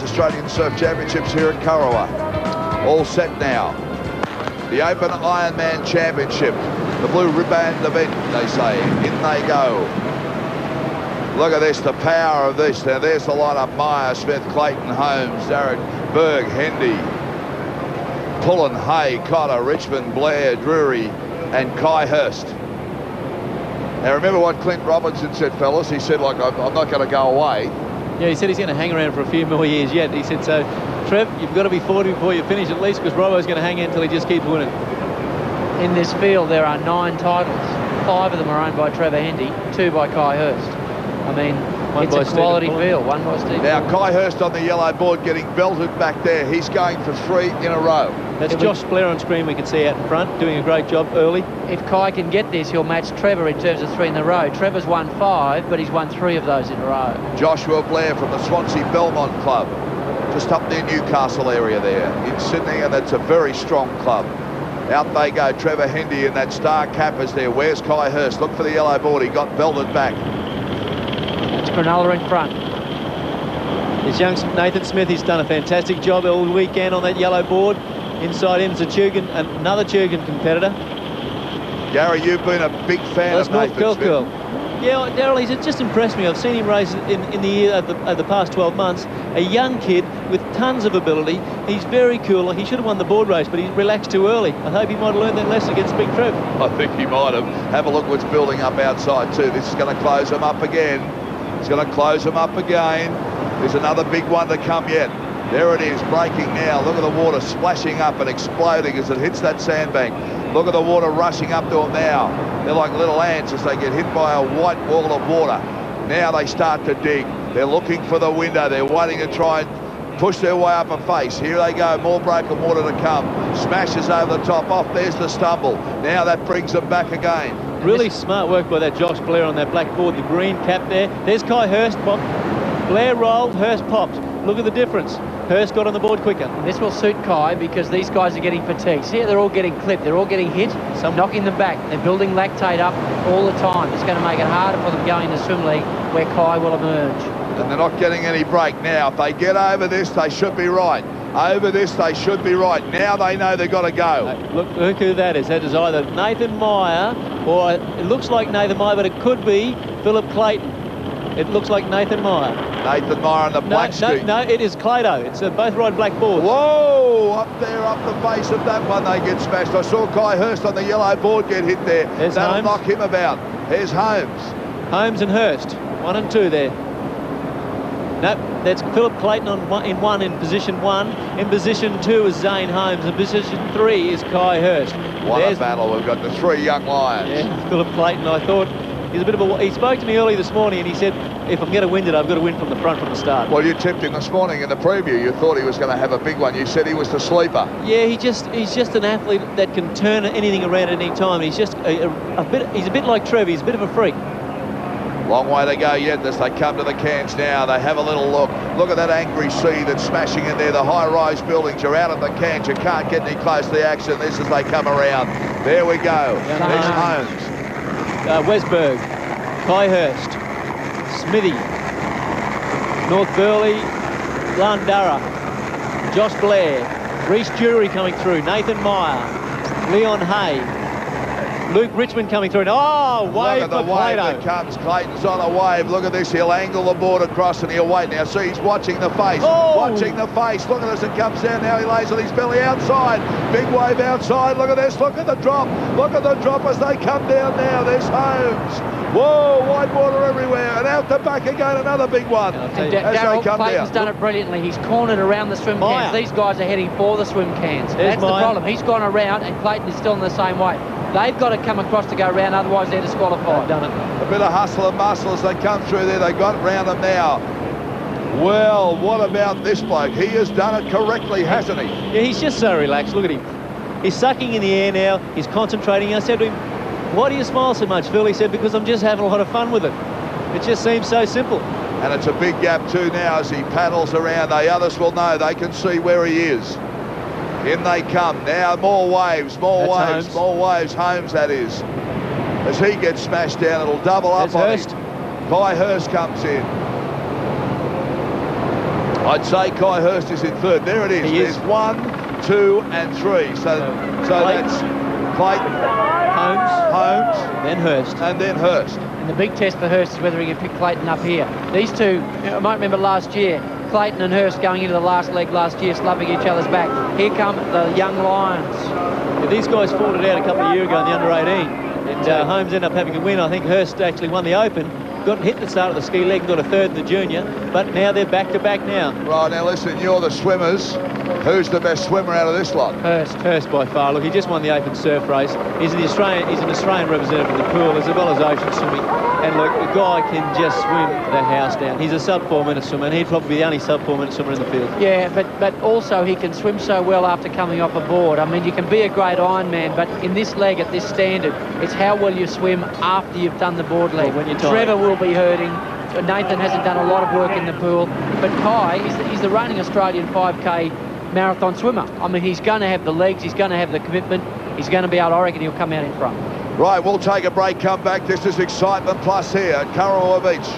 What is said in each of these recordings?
Australian Surf Championships here at Kurrawa. All set now. The Open Ironman Championship. The blue ribbon event, they say. In they go. Look at this, the power of this. Now there's the lineup: Meyer, Smith, Clayton, Holmes, Darren, Berg, Hendy, Pullen, Hay, Cotter, Richmond, Blair, Drury, and Kai Hurst. Now remember what Clint Robinson said, fellas. He said, like, I'm not going to go away. Yeah, he said he's going to hang around for a few more years yet. He said, so, Trev, you've got to be 40 before you finish at least, because Robbo's going to hang in until he just keeps winning. In this field, there are 9 titles. 5 of them are owned by Trevor Hendy, 2 by Kai Hurst. I mean, it's a quality field. 1 by Steve. Now, Kai Hurst on the yellow board getting belted back there. He's going for 3 in a row. That's Josh Blair on screen we can see out in front, doing a great job early. If Kai can get this, he'll match Trevor in terms of 3 in a row. Trevor's won 5, but he's won 3 of those in a row. Joshua Blair from the Swansea Belmont Club, just up near Newcastle area there in Sydney, and that's a very strong club. Out they go, Trevor Hendy in that star cappers there. Where's Kai Hurst? Look for the yellow board. He got belted back. It's Cronulla in front. This young Nathan Smith, he's done a fantastic job all weekend on that yellow board. Inside him is a Tugan, another Tugan competitor. Gary, you've been a big fan of Nathan Smith. Yeah, Daryl, he's just impressed me. I've seen him race in the year of the past 12 months. A young kid with tons of ability. He's very cool. He should have won the board race, but he relaxed too early. I hope he might have learned that lesson against Big Trev. I think he might have. Have a look what's building up outside too. This is going to close him up again. It's going to close him up again. There's another big one to come yet. There it is, breaking now. Look at the water splashing up and exploding as it hits that sandbank. Look at the water rushing up to them now. They're like little ants as they get hit by a white wall of water. Now they start to dig. They're looking for the window. They're waiting to try and push their way up a face. Here they go, more broken water to come. Smashes over the top, off, there's the stumble. Now that brings them back again. Really smart work by that Josh Blair on that black board, the green cap there. There's Kai Hurst popped. Blair rolled, Hurst popped. Look at the difference. Hurst got on the board quicker. This will suit Kai because these guys are getting fatigued. See, they're all getting clipped. They're all getting hit, knocking them back. They're building lactate up all the time. It's going to make it harder for them going into swim league where Kai will emerge. And they're not getting any break now. If they get over this, they should be right. Over this, they should be right. Now they know they've got to go. Look who that is. That is either Nathan Meyer, or it looks like Nathan Meyer, but it could be Philip Clayton. It looks like Nathan Meyer. Nathan Meyer on the black street. No, it is Clado. It's both ride black boards. Whoa! Up there, up the face of that one, they get smashed. I saw Kai Hurst on the yellow board get hit there. There's That'll Holmes. knock him about. There's Holmes. Holmes and Hurst, 1 and 2 there. Nope, that's Philip Clayton in position 1. In position 2 is Zane Holmes. In position 3 is Kai Hurst. What a battle. We've got the 3 young lions. Yeah, Philip Clayton, I thought, he's a bit of a... He spoke to me early this morning and he said, if I'm going to win it, I've got to win from the front from the start. Well, you tipped him this morning in the preview. You thought he was going to have a big one. You said he was the sleeper. Yeah, he's just an athlete that can turn anything around at any time. He's just he's a bit like Trev. He's a bit of a freak. Long way to go yet as they come to the cans now. They have a little look. Look at that angry sea that's smashing in there. The high-rise buildings are out of the cans. You can't get any close to the action. This as they come around. There we go. There's Holmes. Westberg, Kai Hurst, Smithy, North Burley, Landara, Josh Blair, Reece Drury coming through, Nathan Meyer, Leon Hay, Luke Richmond coming through. Oh, wave for Look at the wave that comes. Clayton's on a wave. Look at this. He'll angle the board across and he'll wait. Now see, he's watching the face. Oh. Watching the face. Look at this. It comes down. Now he lays on his belly outside. Big wave outside. Look at this. Look at the drop. Look at the drop as they come down now. There's Holmes. Whoa, white water everywhere. And out the back again, another big one. Daryl Clayton's done it brilliantly. He's cornered around the swim cans. These guys are heading for the swim cans. That's the problem. He's gone around and Clayton is still in the same way. They've got to come across to go round, otherwise they're disqualified. They've done it. A bit of hustle and muscle as they come through there. They got round them now. Well, what about this bloke? He has done it correctly, hasn't he? Yeah, he's just so relaxed. Look at him. He's sucking in the air now. He's concentrating. I said to him, why do you smile so much, Phil? He said, because I'm just having a lot of fun with it. It just seems so simple. And it's a big gap too now as he paddles around. The others will know. They can see where he is. In they come. Now more waves, more waves, Holmes. more waves. Holmes, that is. As he gets smashed down, it'll double up on Hurst. him. Kai Hurst comes in. I'd say Kai Hurst is in third. There it is. There's 1, 2 and 3. So that's Clayton, Holmes, then Hurst. And then Hurst. And the big test for Hurst is whether he can pick Clayton up here. These two, I might remember last year, Clayton and Hurst going into the last leg last year, slumping each other's back. Here come the young Lions. Yeah, these guys fought it out a couple of years ago in the under-18. And Holmes ended up having a win. I think Hurst actually won the Open. Got hit at the start of the ski leg, got a third in the junior, but now they're back-to-back now. Right, now listen, you're the swimmers. Who's the best swimmer out of this lot? Hurst by far. Look, he just won the Open surf race. He's an Australian representative in the pool as well as ocean swimming. And look, the guy can just swim the house down. He's a sub-4 minute swimmer, and he'd probably be the only sub-4 minute swimmer in the field. Yeah, but also he can swim so well after coming off a board. I mean, you can be a great Ironman, but in this leg at this standard, it's how well you swim after you've done the board leg. When you're tired. Trevor will be hurting. Nathan hasn't done a lot of work in the pool, but Kai, he's the reigning Australian 5K marathon swimmer. I mean, he's going to have the legs, he's going to have the commitment, he's going to be able, I reckon he'll come out in front. Right, we'll take a break, come back. This is Excitement Plus here at Kurrawa Beach.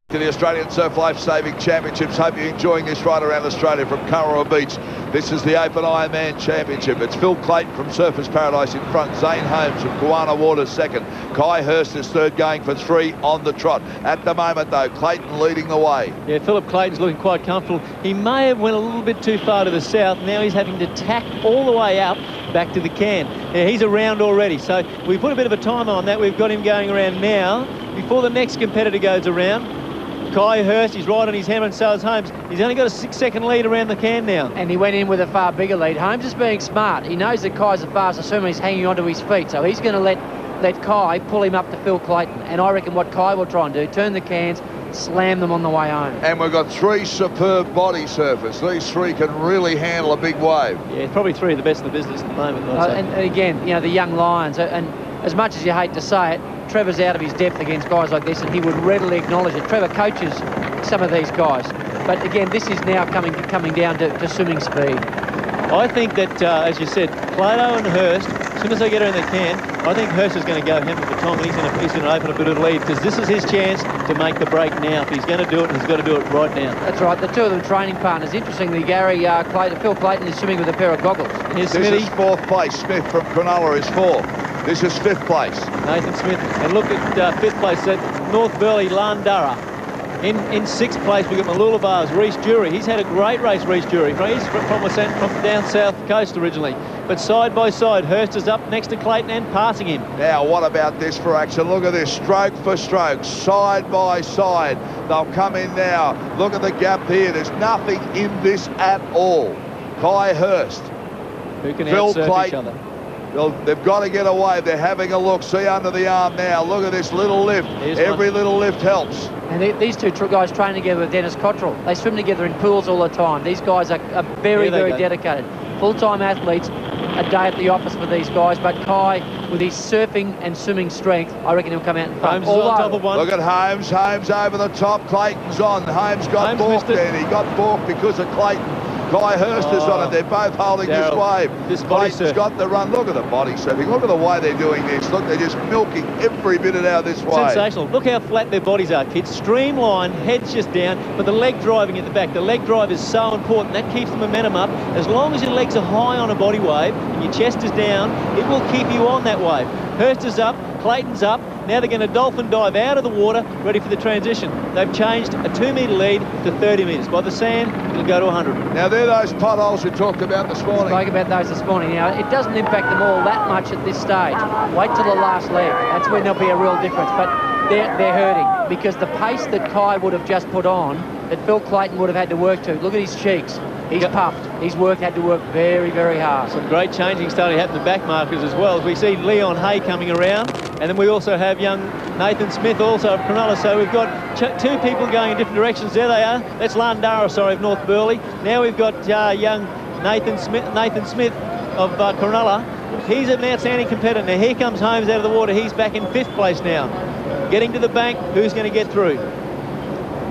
To the Australian Surf Life Saving Championships. Hope you're enjoying this right around Australia from Kurrawa Beach. This is the Open Ironman Championship. It's Phil Clayton from Surfers Paradise in front. Zane Holmes from Guana Waters second. Kai Hurst is third, going for 3 on the trot. At the moment, though, Clayton leading the way. Yeah, Philip Clayton's looking quite comfortable. He may have went a little bit too far to the south. Now he's having to tack all the way up back to the can. Yeah, he's around already. So we put a bit of a timer on that. We've got him going around now. Before the next competitor goes around, Kai Hurst, he's right on his hammer, and so is Holmes. He's only got a 6-second lead around the can now. And he went in with a far bigger lead. Holmes is being smart. He knows that Kai's the fastest swimmer. He's hanging onto his feet, so he's going to let Kai pull him up to Phil Clayton. And I reckon what Kai will try and do, turn the cans, slam them on the way home. And we've got 3 superb body surfers. These 3 can really handle a big wave. Yeah, probably 3 of the best in the business at the moment. And again, you know, the young Lions, and as much as you hate to say it, Trevor's out of his depth against guys like this, and he would readily acknowledge it. Trevor coaches some of these guys, but again, this is now coming down to swimming speed. I think that, as you said, Plato and Hurst, as soon as they get around the can, I think Hurst is going to go hammer for Tom, and he's going to open a bit of the lead, because this is his chance to make the break now. If he's going to do it, he's got to do it right now. That's right. The two of them training partners. Interestingly, Phil Clayton is swimming with a pair of goggles. This is 4th place. Smith from Cronulla is 4th. This is 5th place. Nathan Smith. And look at 5th place, North Burleigh, Landara. In 6th place, we've got Malulavar's Reece Jury. He's had a great race, Reece Jury. He's from down south coast originally. But side by side, Hurst is up next to Clayton and passing him. Now, what about this for action? Look at this, stroke for stroke, side by side. They'll come in now. Look at the gap here. There's nothing in this at all. Kai Hurst, who can Phil outsurf Clayton. Each other. Well, they've got to get away. They're having a look. See under the arm now. Look at this little lift. Every little lift helps. And these two guys train together with Dennis Cottrell. They swim together in pools all the time. These guys are very, very dedicated. Full-time athletes, a day at the office for these guys. But Kai, with his surfing and swimming strength, I reckon he'll come out in front. Holmes is on top of one. Look at Holmes. Holmes over the top. Clayton's on. Holmes got balked then. He got balked because of Clayton. Kai Hurst is on it. They're both holding this wave. Clayton's got the run. Look at the body surfing. Look at the way they're doing this. Look, they're just milking every bit out of this wave. Sensational. Look how flat their bodies are, kids. Streamlined, heads just down, but the leg driving at the back. The leg drive is so important. That keeps the momentum up. As long as your legs are high on a body wave and your chest is down, it will keep you on that wave. Hurst is up. Clayton's up. Now they're going to dolphin dive out of the water, ready for the transition. They've changed a 2-metre lead to 30 metres. By the sand, it'll go to 100. Now, they're those potholes we talked about this morning. Spoke about those this morning. Now, it doesn't impact them all that much at this stage. Wait till the last leg. That's when there'll be a real difference. But they're hurting because the pace that Kai would have just put on, that Phil Clayton would have had to work to. Look at his cheeks. He's puffed. He's had to work very, very hard. Some great changing starting to happen to back markers as well. As we see Leon Hay coming around, and then we also have young Nathan Smith also of Cronulla. So we've got 2 people going in different directions. There they are. That's Landara, of North Burleigh. Now we've got young Nathan Smith of Cronulla. He's an outstanding competitor. Now here comes Holmes out of the water. He's back in 5th place now. Getting to the bank. Who's going to get through?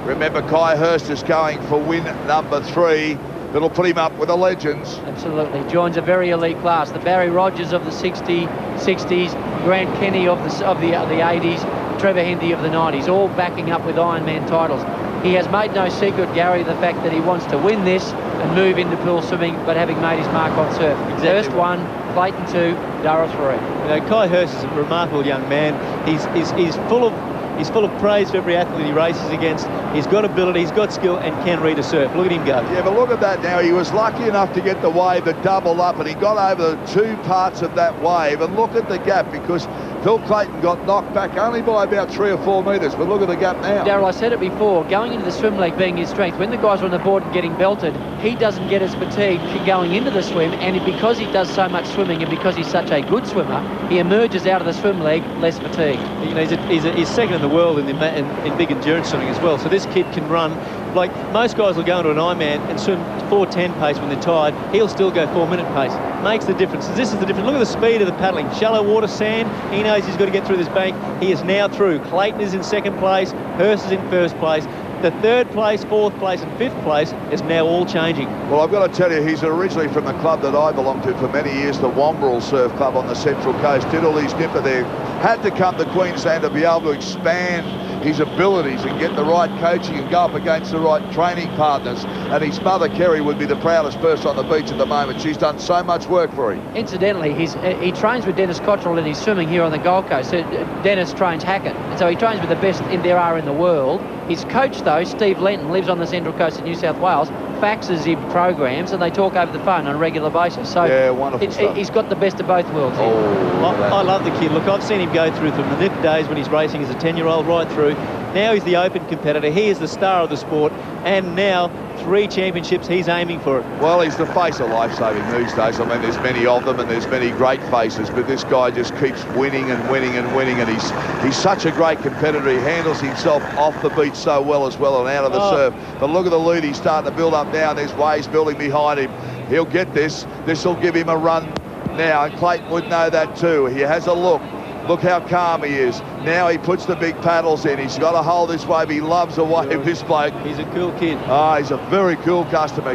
Remember, Kai Hurst is going for win number 3. That'll put him up with the legends. Absolutely. Joins a very elite class. The Barry Rogers of the 60s, Grant Kenny of the 80s, Trevor Hendy of the 90s, all backing up with Ironman titles. He has made no secret, Gary, of the fact that he wants to win this and move into pool swimming, but having made his mark on surf. Exactly. Hurst 1, Clayton 2, Darragh 3. You know, Kai Hurst is a remarkable young man. He's full of praise for every athlete he races against. He's got ability, he's got skill, and can read a surf. Look at him go. Yeah, but look at that now. He was lucky enough to get the wave that doubled up, and he got over the 2 parts of that wave. And look at the gap, because Phil Clayton got knocked back only by about 3 or 4 metres. But look at the gap now. Darryl, I said it before, going into the swim leg being his strength, when the guys are on the board and getting belted, he doesn't get as fatigued going into the swim, and because he does so much swimming and because he's such a good swimmer, he emerges out of the swim leg less fatigued. You know, he's second in the world in big endurance swimming as well. So this kid can run, like most guys will go into an Ironman and swim 4:10 pace when they're tired. He'll still go 4-minute pace. Makes the difference. This is the difference. Look at the speed of the paddling. Shallow water, sand. He knows he's got to get through this bank. He is now through. Clayton is in second place. Hurst is in first place. The third place, fourth place and fifth place is now all changing. Well, I've got to tell you, he's originally from the club that I belonged to for many years, the Wombrel Surf Club on the Central Coast. Did all his nipper there. Had to come to Queensland to be able to expand his abilities and get the right coaching and go up against the right training partners. And his mother, Kerry, would be the proudest person on the beach at the moment. She's done so much work for him. Incidentally, he trains with Dennis Cottrell in his swimming here on the Gold Coast. So Dennis trains Hackett, and so he trains with the best there are in the world. His coach, though, Steve Lenton, lives on the Central Coast of New South Wales, faxes him programs, and they talk over the phone on a regular basis. So yeah, wonderful stuff. He's got the best of both worlds. I love the kid. Look, I've seen him go through from the nip days when he's racing as a 10-year-old right through. Now he's the open competitor. He is the star of the sport, and now 3 championships, he's aiming for it. Well, he's the face of lifesaving these days. I mean, there's many of them and there's many great faces, but this guy just keeps winning and winning and winning, and he's such a great competitor. He handles himself off the beach so well as well and out of the surf. But look at the lead he's starting to build up now, and there's waves building behind him. He'll get this. This will give him a run now, and Clayton would know that too. He has a look. Look how calm he is. Now he puts the big paddles in. He's got to hold this wave. He loves a wave, this bloke. He's a cool kid. Oh, he's a very cool customer.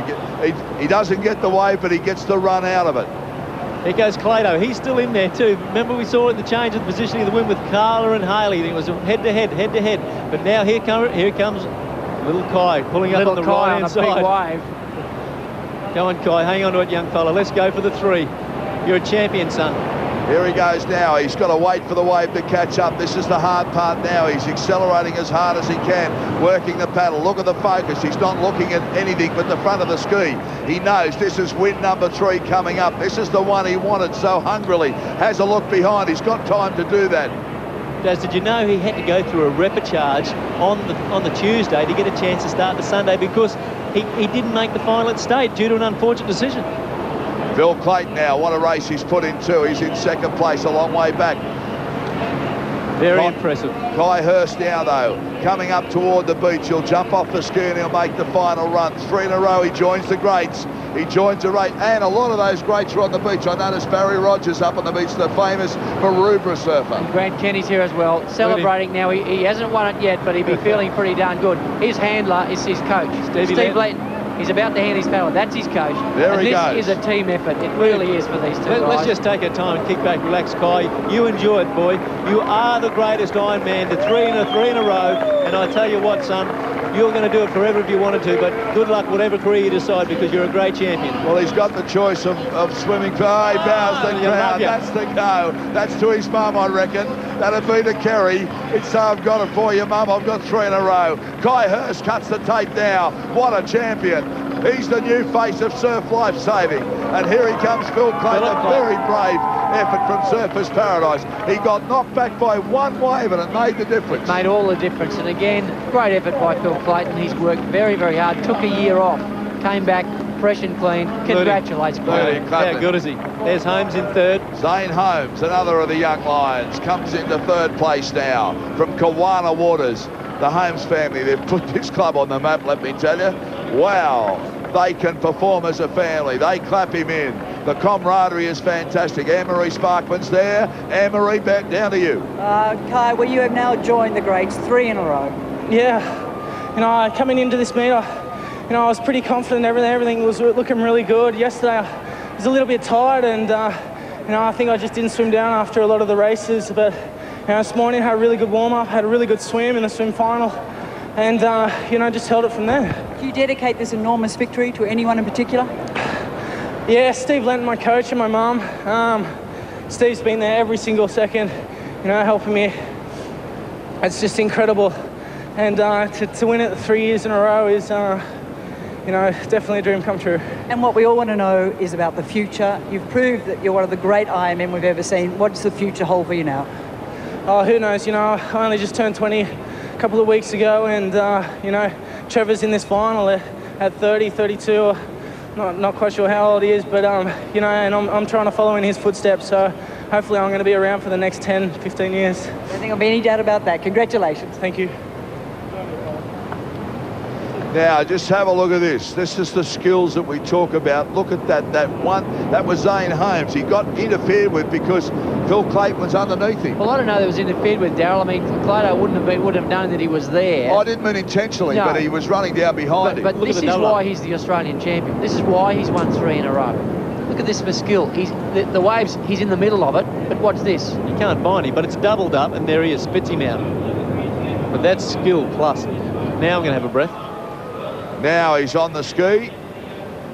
He doesn't get the wave, but he gets the run out of it. Here goes Clado. He's still in there too. Remember we saw in the change of the positioning of the wind with Carla and Haley. It was head-to-head. But now here comes little Kai pulling up on the right-hand side. Big wave. Go on, Kai. Hang on to it, young fella. Let's go for the 3. You're a champion, son. Here he goes now. He's got to wait for the wave to catch up. This is the hard part now. He's accelerating as hard as he can, working the paddle. Look at the focus. He's not looking at anything but the front of the ski. He knows this is win number 3 coming up. This is the one he wanted so hungrily. Has a look behind. He's got time to do that. Jazz, did you know he had to go through a repechage on the Tuesday to get a chance to start the Sunday because he didn't make the final at State due to an unfortunate decision? Phil Clayton now, what a race he's put in too. He's in second place, a long way back. Very impressive. Kai Hurst now though, coming up toward the beach. He'll jump off the ski and he'll make the final run. 3 in a row, he joins the greats. He joins a race, and a lot of those greats are on the beach. I noticed Barry Rogers up on the beach, the famous Maroubra surfer. And Grant Kenny's here as well, celebrating now. He hasn't won it yet, but he'll be feeling pretty darn good. His handler is his coach, Steve Leighton. He's about to hand his paddle. That's his coach. There he goes. This is a team effort. It really is for these 2 guys. Let's just take our time and kick back, relax, Kai. You enjoy it, boy. You are the greatest Ironman, the 3 in a row. And I tell you what, son, you're going to do it forever if you wanted to, but good luck whatever career you decide because you're a great champion. Well, he's got the choice of swimming. He bows the crowd. That's the go. That's to his mum, I reckon. That'd be to Kerry. It's I've got it for you, mum. I've got 3 in a row. Kai Hurst cuts the tape now. What a champion. He's the new face of surf life-saving. And here he comes, Phil Clayton, a very brave effort from Surfers Paradise. He got knocked back by 1 wave and it made the difference. It made all the difference. And again, great effort by Phil Clayton. He's worked very, very hard. Took a year off. Came back fresh and clean. Congratulations. How good is he? There's Holmes in 3rd. Zane Holmes, another of the young lions, comes into 3rd place now from Kawana Waters. The Holmes family, they've put this club on the map, let me tell you. Wow, they can perform as a family. They clap him in. The camaraderie is fantastic. Anne-Marie Sparkman's there. Anne-Marie, back down to you. Kai, well, you have now joined the greats 3 in a row. Yeah, coming into this meet, I was pretty confident. Everything was looking really good. Yesterday, I was a little bit tired, and I think I just didn't swim down after a lot of the races. But this morning, I had a really good warm-up, had a really good swim in the swim final, and you know, just held it from there. Do you dedicate this enormous victory to anyone in particular? Yeah, Steve Lenton, my coach, and my mum. Steve's been there every single second, you know, helping me. It's just incredible. And to win it 3 years in a row is, you know, definitely a dream come true. And what we all want to know is about the future. You've proved that you're one of the great Ironmen we've ever seen. What does the future hold for you now? Oh, who knows? You know, I only just turned 20 a couple of weeks ago, and, you know, Trevor's in this final at 30, 32. Not quite sure how old he is, but, you know, and I'm trying to follow in his footsteps, so hopefully I'm going to be around for the next 10, 15 years. I don't think there'll be any doubt about that. Congratulations. Thank you. Now, just have a look at this. This is the skills that we talk about. Look at that. That was Zane Holmes. He got interfered with because Phil Clayton was underneath him. Well, I don't know that it was interfered with, Darryl. I mean, Clayton wouldn't have known that he was there. I didn't mean intentionally, no, but he was running down behind him. But this is why he's the Australian champion. This is why he's won 3 in a row. Look at this for skill. The waves, he's in the middle of it, but watch this. You can't find him, but it's doubled up, and there he is, spits him out. But that's skill plus. Now I'm going to have a breath. Now he's on the ski.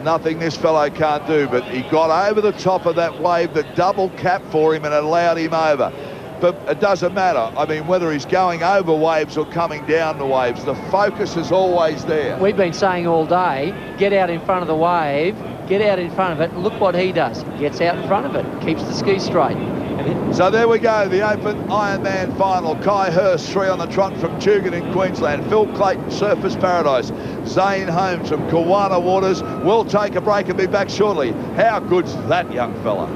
Nothing this fellow can't do, but he got over the top of that wave that double cap for him and allowed him over. But it doesn't matter. I mean, whether he's going over waves or coming down the waves, the focus is always there. We've been saying all day, get out in front of the wave, get out in front of it. Look what he does. Gets out in front of it, keeps the ski straight. So there we go, the Open Ironman final. Kai Hurst, 3 on the trot from Tugun in Queensland. Phil Clayton, Surfers Paradise. Zane Holmes from Kawana Waters. We'll take a break and be back shortly. How good's that young fella?